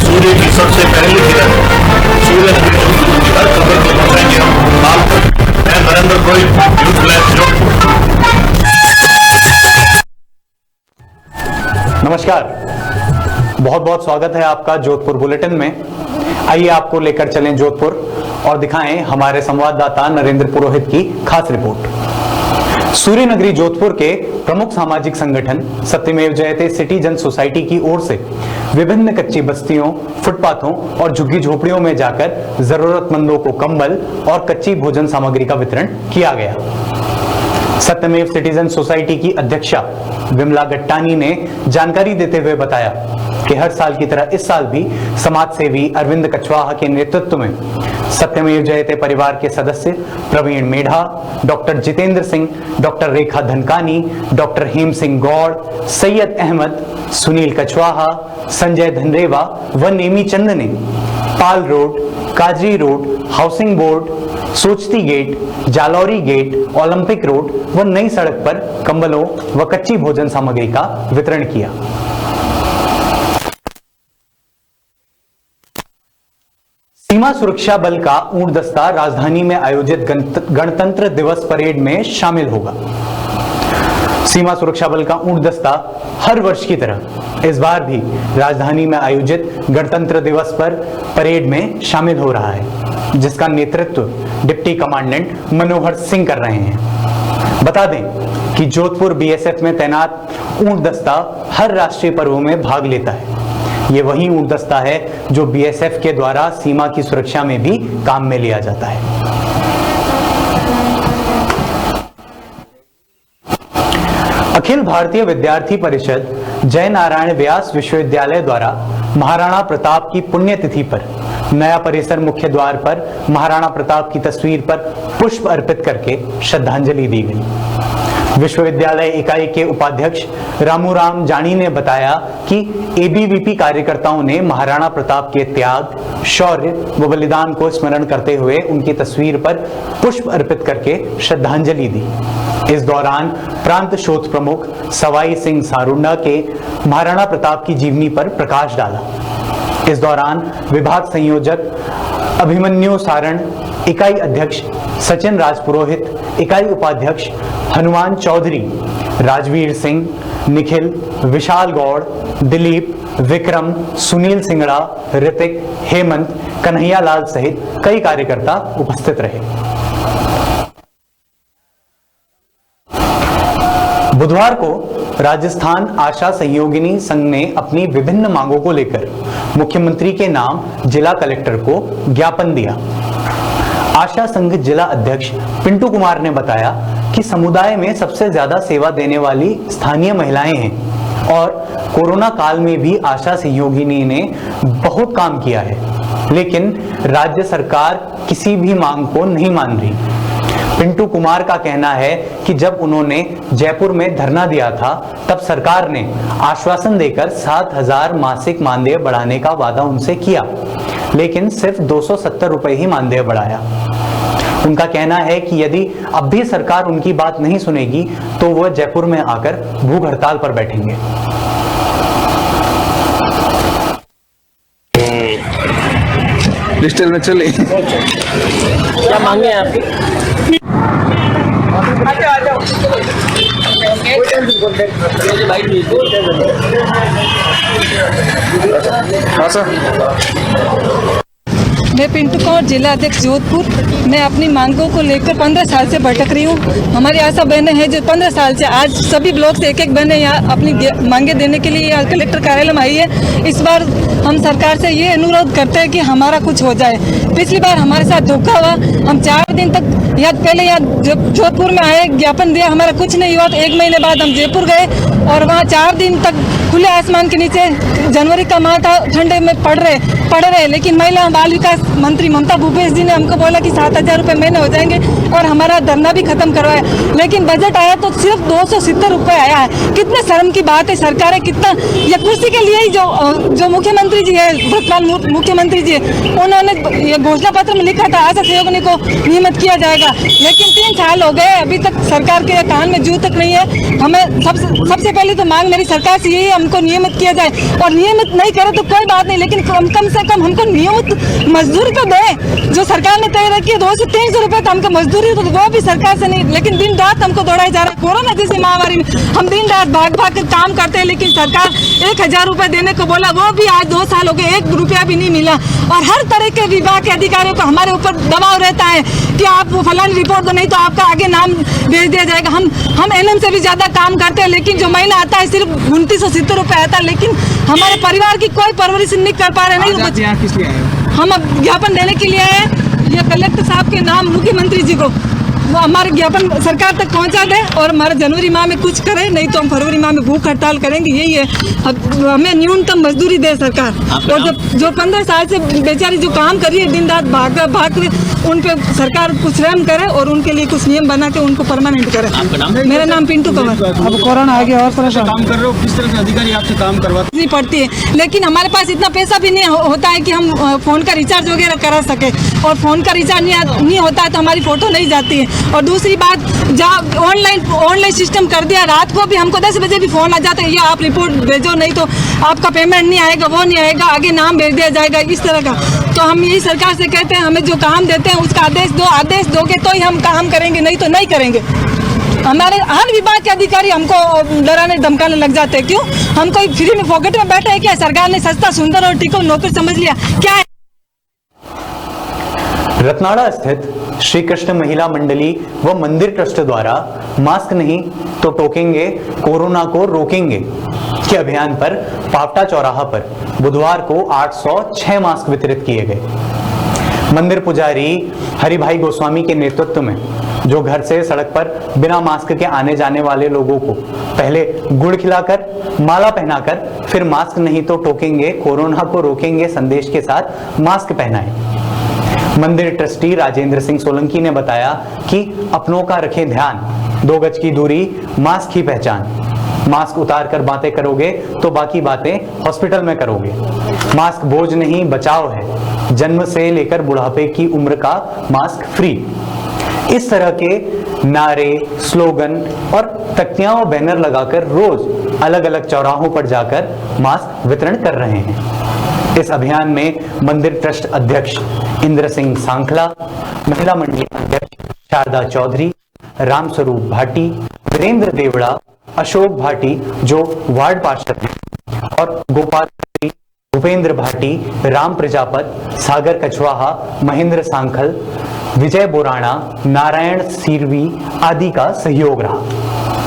सूर्य की सबसे पहली किरण सूर्य की हर खबर को पहुंचाएंगे हम आप तक। मैं नरेंद्र गोयल, यूथ लैब जोधपुर। नमस्कार, बहुत बहुत स्वागत है आपका जोधपुर बुलेटिन में। आइए आपको लेकर चलें जोधपुर और दिखाएं हमारे संवाददाता नरेंद्र पुरोहित की खास रिपोर्ट। सूर्य नगरी जोधपुर के प्रमुख सामाजिक संगठन सत्यमेव जयते सिटीजन सोसाइटी की ओर से विभिन्न कच्ची बस्तियों, फुटपाथों और झुग्गी झोपड़ियों में जाकर जरूरतमंदों को कंबल और कच्ची भोजन सामग्री का वितरण किया गया। सत्यमेव सिटीजन सोसाइटी की अध्यक्षा विमला गट्टानी ने जानकारी देते हुए बताया कि हर साल की तरह इस साल भी समाज सेवी अरविंद कछवाहा के नेतृत्व में सत्यमेव जयते परिवार के सदस्य प्रवीण मेढ़ा, डॉक्टर जितेंद्र सिंह, डॉक्टर रेखा धनकानी, डॉक्टर हेम सिंह गौड़, सैयद अहमद, सुनील कछवाहा, संजय धनरेवा व नेमी चंद ने पाल रोड, काजरी रोड, हाउसिंग बोर्ड, सोचती gate, Jalori gate, Olympic road व नई सड़क पर कंबलों व कच्ची भोजन सामग्री का वितरण किया। सीमा सुरक्षा बल का ऊंट दस्ता राजधानी में आयोजित गणतंत्र दिवस परेड में शामिल होगा। सीमा सुरक्षा बल का ऊंट दस्ता हर वर्ष की तरह इस बार भी राजधानी में आयोजित गणतंत्र दिवस पर परेड में शामिल हो रहा है, जिसका नेतृत्व डिप्टी कमांडेंट मनोहर सिंह कर रहे हैं। बता दें कि जोधपुर बीएसएफ में तैनात ऊंट दस्ता हर राष्ट्रीय पर्वों में भाग लेता है। ये वही ऊंट दस्ता है जो बीएसएफ के द्वारा सीमा की सुरक्षा में भी काम में लिया जाता है। अखिल भारतीय विद्यार्थी परिषद जय नारायण व्यास विश्वविद्यालय द्वारा महाराणा प्रताप की पुण्यतिथि पर नया परिसर मुख्य द्वार पर महाराणा प्रताप की तस्वीर पर पुष्प अर्पित करके श्रद्धांजलि दी गई। विश्वविद्यालय इकाई के उपाध्यक्ष रामूराम जानी ने बताया कि एबीवीपी कार्यकर्ताओं ने महाराणा प्रताप के त्याग, शौर्य व बलिदान को स्मरण करते हुए उनकी तस्वीर पर पुष्प अर्पित करके श्रद्धांजलि दी। इस दौरान प्रांत शोध प्रमुख सवाई सिंह सारुंडा के महाराणा प्रताप की जीवनी पर प्रकाश डाला। इस दौरान विभाग संयोजक अभिमन्यु सारण, इकाई अध्यक्ष सचिन राजपुरोहित, इकाई उपाध्यक्ष हनुमान चौधरी, राजवीर सिंह, निखिल, विशाल गौड़, दिलीप, विक्रम, सुनील सिंगड़ा, ऋतिक, हेमंत, कन्हैया लाल सहित कई कार्यकर्ता उपस्थित रहे। बुधवार को राजस्थान आशा सहयोगिनी संघ ने अपनी विभिन्न मांगों को लेकर मुख्यमंत्री के नाम जिला कलेक्टर को ज्ञापन दिया। आशा संघ जिला अध्यक्ष पिंटू कुमार ने बताया कि समुदाय में सबसे ज्यादा सेवा देने वाली स्थानीय महिलाएं हैं और कोरोना काल में भी आशा सहयोगिनी ने बहुत काम किया है, लेकिन राज्य सरकार किसी भी मांग को नहीं मान रही। पिंटू कुमार का कहना है कि जब उन्होंने जयपुर में धरना दिया था तब सरकार ने आश्वासन देकर 7,000 मासिक मानदेय बढ़ाने का वादा उनसे किया, लेकिन सिर्फ 270 रुपए ही मानदेय बढ़ाया। उनका कहना है कि यदि अब भी सरकार उनकी बात नहीं सुनेगी तो वह जयपुर में आकर भूख हड़ताल पर बैठेंगे। डिजिटल में चले क्या मांगे हैं आपकी? मैं पिंटू कौर, जिला अध्यक्ष जोधपुर। मैं अपनी मांगों को लेकर 15 साल से भटक रही हूँ। हमारी आशा बहनें हैं जो 15 साल से, आज सभी ब्लॉक से एक बहनें यहाँ अपनी मांगे देने के लिए यहाँ कलेक्टर कार्यालय में आई है। इस बार हम सरकार से ये अनुरोध करते हैं कि हमारा कुछ हो जाए। पिछली बार हमारे साथ धोखा हुआ, हम 4 दिन तक यहाँ पहले यहाँ जोधपुर में आए, ज्ञापन दिया, हमारा कुछ नहीं हुआ। तो 1 महीने बाद हम जयपुर गए और वहाँ 4 दिन तक खुले आसमान के नीचे जनवरी का माह था, ठंडे में पड़ रहे, लेकिन महिला बाल विकास मंत्री ममता भूपेश जी ने हमको बोला कि 7,000 रुपये महीने हो जाएंगे और हमारा धरना भी खत्म करवाया। लेकिन बजट आया तो सिर्फ 270 रुपये आया है। कितने शर्म की बात है। सरकार है कितना, ये कुर्सी के लिए ही जो मुख्यमंत्री जी है, वर्तमान मुख्यमंत्री जी, उन्होंने ये घोषणा पत्र में लिखा था आशा सहयोगिनी को नियमित किया जाएगा, लेकिन 3 साल हो गए अभी तक सरकार के कान में जू तक नहीं है। हमें सबसे पहले तो मांग मेरी सरकार से यही, हमको नियमित किया जाए, और नियमित नहीं करे तो कोई बात नहीं, लेकिन कम से कम हमको नियमित मजदूरी तो दे। जो सरकार ने तय रखी है 200 से 300 रुपये तो हमको मजदूरी, तो वो भी सरकार से नहीं, लेकिन दिन रात हमको दौड़ाया जा रहा है। कोरोना जैसी महामारी में हम दिन रात भाग कर काम करते हैं, लेकिन सरकार 1,000 रुपये देने को बोला, वो भी आज 2 साल हो गए 1 रुपया भी नहीं मिला। और हर तरह के विभाग के अधिकारियों को हमारे ऊपर दबाव रहता है कि आप वो फलानी रिपोर्ट दो, नहीं तो आपका आगे नाम भेज दिया जाएगा। हम एनएम से भी ज्यादा काम करते हैं, लेकिन जो महीना आता है सिर्फ 2970 रुपये आता है, लेकिन हमारे परिवार की कोई परवरिश नहीं कर पा रहे। नहीं, किस लिए आए? हम अब ज्ञापन देने के लिए आए, ये कलेक्टर साहब के नाम मुख्यमंत्री जी को वो हमारे ज्ञापन सरकार तक पहुंचा दे और हमारे जनवरी माह में कुछ करे, नहीं तो हम फरवरी माह में भूख हड़ताल करेंगे। यही है, अब हमें न्यूनतम मजदूरी दे सरकार। और जो 15 साल से बेचारी जो काम कर रही है दिन रात भाग उन पे सरकार कुछ रहम करे और उनके लिए कुछ नियम बना के उनको परमानेंट करे। मेरा नाम पिंटू कंवर। अब कोरोना आ गया और काम कर रहे हो, किस तरह से अधिकारी आपसे काम करवाते नहीं पड़ती है, लेकिन हमारे पास इतना पैसा भी नहीं होता है कि हम फोन का रिचार्ज वगैरह करा सके, और फोन का रिचार्ज नहीं होता है तो हमारी फोटो नहीं जाती है। और दूसरी बात, जहाँ ऑनलाइन सिस्टम कर दिया, रात को भी हमको 10 बजे भी फोन आ जाता है, ये आप रिपोर्ट भेजो, नहीं तो आपका पेमेंट नहीं आएगा, वो नहीं आएगा, आगे नाम भेज दिया जाएगा, इस तरह का। तो हम यही सरकार से कहते हैं, हमें जो काम देते हैं उसका आदेश दोगे तो ही हम काम करेंगे, नहीं तो नहीं करेंगे। हमारे हर विभाग के अधिकारी हमको डराने धमकाने लग जाते हैं। क्यों? हम कोई फ्री में पॉकेट में बैठे हैं क्या? सरकार ने सस्ता सुंदर और टिकाऊ नौकरी समझ लिया क्या है? रत्नाड़ा स्थित श्री कृष्ण महिला मंडली व मंदिर ट्रस्ट द्वारा मास्क नहीं तो टोकेंगे, कोरोना को रोकेंगे के अभियान पर पावटा चौराहा पर बुधवार को 806 मास्क वितरित किए गए। मंदिर पुजारी हरिभाई गोस्वामी के नेतृत्व में जो घर से सड़क पर बिना मास्क के आने जाने वाले लोगों को पहले गुड़ खिलाकर, माला पहनाकर, फिर मास्क नहीं तो टोकेंगे, कोरोना को रोकेंगे संदेश के साथ मास्क पहनाए। मंदिर ट्रस्टी राजेंद्र सिंह सोलंकी ने बताया कि अपनों का रखें ध्यान, 2 गज की दूरी, मास्क ही पहचान। मास्क उतार कर बातें करोगे तो बाकी बातें हॉस्पिटल में करोगे। मास्क बोझ नहीं बचाव है, जन्म से लेकर बुढ़ापे की उम्र का मास्क फ्री। इस तरह के नारे, स्लोगन और तख्तियां और बैनर लगाकर रोज अलग अलग चौराहों पर जाकर मास्क वितरण कर रहे हैं। इस अभियान में मंदिर ट्रस्ट अध्यक्ष इंद्र सिंह सांखला, महिला मंडली अध्यक्ष शारदा चौधरी, रामस्वरूप भाटी, वीरेंद्र देवड़ा, अशोक भाटी जो वार्ड पार्षद हैं, और गोपाल, भूपेंद्र भाटी, राम प्रजापत, सागर कछवाहा, महेंद्र सांखल, विजय बोराणा, नारायण सीरवी आदि का सहयोग रहा।